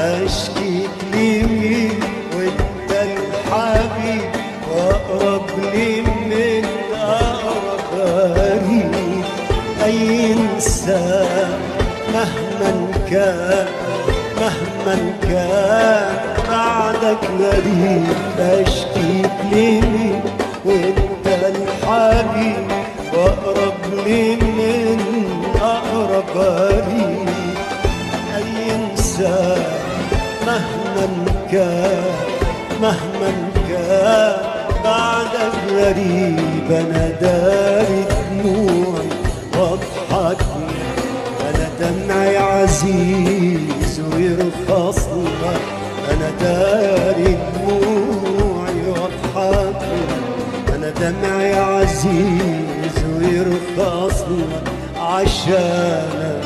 اشكيك لمين وانت الحبيب واقرب لي من اقرب غريب. اي انسان مهما كان بعدك غريب. اشكيك لمين وانت الحبيب واقرب لي من اقرب غريب. اي انسان مهما كان بعدك غريب. انا داري دموعي واضحك، انا دمعي عزيز ويرخص لك. انا داري دموعي واضحك، انا دمعي عزيز ويرخص لك. عشانك